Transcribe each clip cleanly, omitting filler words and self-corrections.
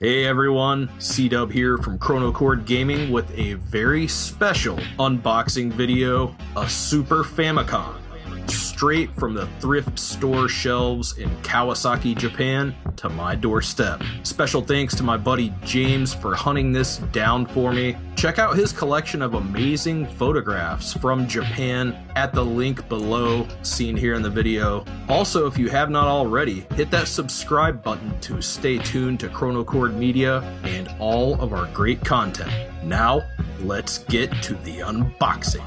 Hey everyone, C-Dub here from Chronocord Gaming with a very special unboxing video, a Super Famicom, straight from the thrift store shelves in Kawasaki, Japan, to my doorstep. Special thanks to my buddy James for hunting this down for me. Check out his collection of amazing photographs from Japan at the link below, seen here in the video. Also, if you have not already, hit that subscribe button to stay tuned to Chronocord Media and all of our great content. Now, let's get to the unboxing.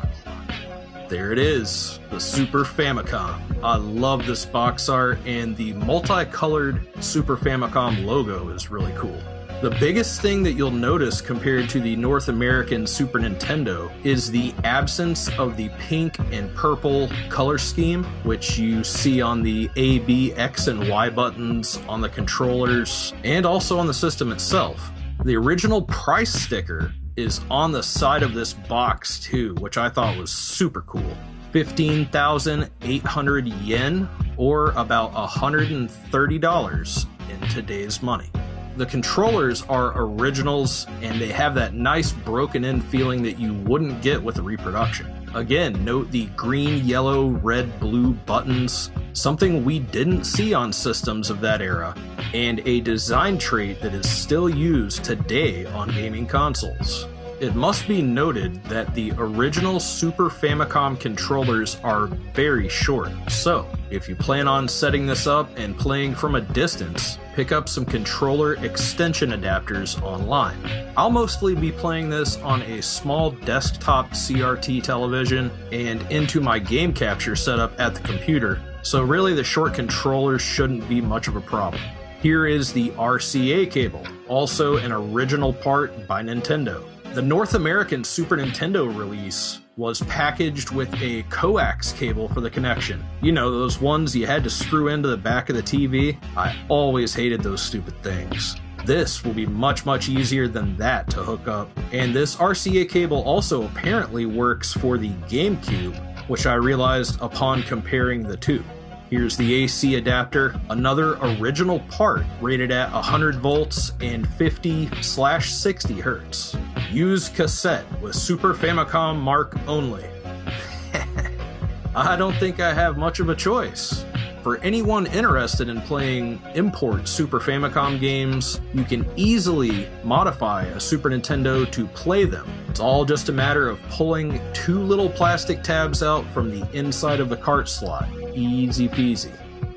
There it is, the Super Famicom. I love this box art, and the multicolored Super Famicom logo is really cool. The biggest thing that you'll notice compared to the North American Super Nintendo is the absence of the pink and purple color scheme, which you see on the A, B, X, and Y buttons on the controllers, and also on the system itself. The original price sticker is on the side of this box too, which I thought was super cool. 15,800 yen, or about $130 in today's money. The controllers are originals, and they have that nice broken in feeling that you wouldn't get with a reproduction. Again, note the green, yellow, red, blue buttons, something we didn't see on systems of that era, and a design trait that is still used today on gaming consoles. It must be noted that the original Super Famicom controllers are very short, so if you plan on setting this up and playing from a distance, pick up some controller extension adapters online. I'll mostly be playing this on a small desktop CRT television and into my game capture setup at the computer, so really the short controllers shouldn't be much of a problem. Here is the RCA cable, also an original part by Nintendo. The North American Super Nintendo release was packaged with a coax cable for the connection. You know, those ones you had to screw into the back of the TV? I always hated those stupid things. This will be much easier than that to hook up. And this RCA cable also apparently works for the GameCube, which I realized upon comparing the two. Here's the AC adapter, another original part rated at 100 volts and 50/60 hertz. Use cassette with Super Famicom mark only. I don't think I have much of a choice. For anyone interested in playing import Super Famicom games, you can easily modify a Super Nintendo to play them. It's all just a matter of pulling two little plastic tabs out from the inside of the cart slot. Easy peasy.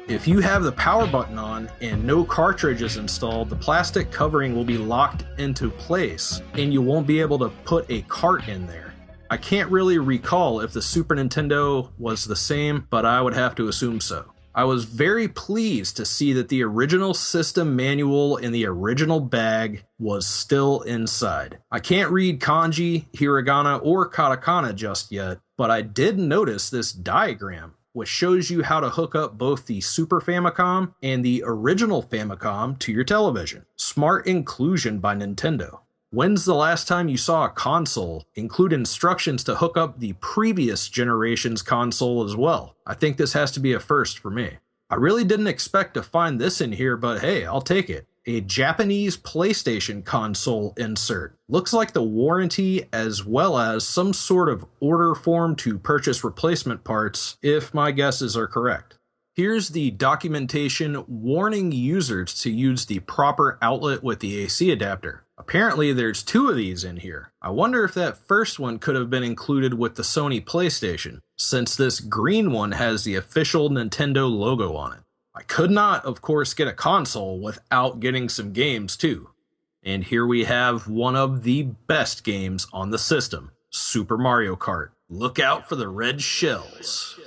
If you have the power button on and no cartridge is installed, the plastic covering will be locked into place and you won't be able to put a cart in there. I can't really recall if the Super Nintendo was the same, but I would have to assume so. I was very pleased to see that the original system manual in the original bag was still inside. I can't read kanji, hiragana, or katakana just yet, but I did notice this diagram, which shows you how to hook up both the Super Famicom and the original Famicom to your television. Smart inclusion by Nintendo. When's the last time you saw a console include instructions to hook up the previous generation's console as well? I think this has to be a first for me. I really didn't expect to find this in here, but hey, I'll take it. A Japanese PlayStation console insert. Looks like the warranty as well as some sort of order form to purchase replacement parts, if my guesses are correct. Here's the documentation warning users to use the proper outlet with the AC adapter. Apparently there's two of these in here. I wonder if that first one could have been included with the Sony PlayStation, since this green one has the official Nintendo logo on it. I could not, of course, get a console without getting some games too. And here we have one of the best games on the system, Super Mario Kart. Look out for the red shells.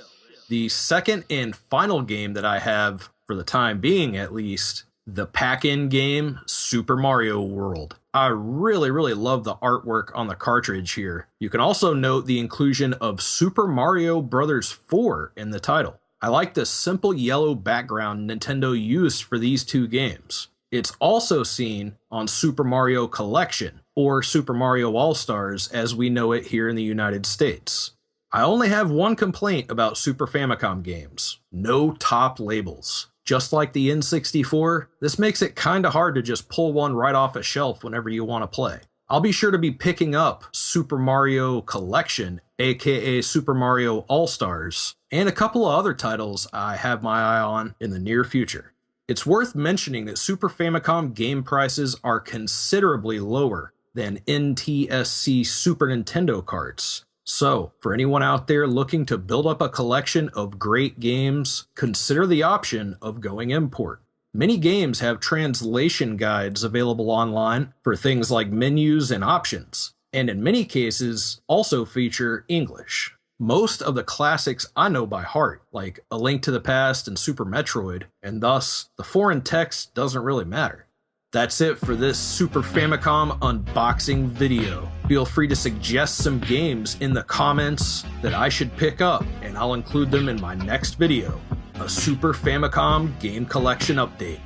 The second and final game that I have, for the time being at least, the pack-in game, Super Mario World. I really love the artwork on the cartridge here. You can also note the inclusion of Super Mario Bros. 4 in the title. I like the simple yellow background Nintendo used for these two games. It's also seen on Super Mario Collection, or Super Mario All-Stars as we know it here in the United States. I only have one complaint about Super Famicom games: no top labels. Just like the N64, this makes it kinda hard to just pull one right off a shelf whenever you want to play. I'll be sure to be picking up Super Mario Collection, aka Super Mario All-Stars, and a couple of other titles I have my eye on in the near future. It's worth mentioning that Super Famicom game prices are considerably lower than NTSC Super Nintendo carts. So, for anyone out there looking to build up a collection of great games, consider the option of going import. Many games have translation guides available online for things like menus and options, and in many cases also feature English. Most of the classics I know by heart, like A Link to the Past and Super Metroid, and thus the foreign text doesn't really matter. That's it for this Super Famicom unboxing video. Feel free to suggest some games in the comments that I should pick up, and I'll include them in my next video, a Super Famicom game collection update.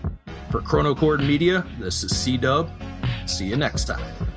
For Chronocord Media, this is C-Dub. See you next time.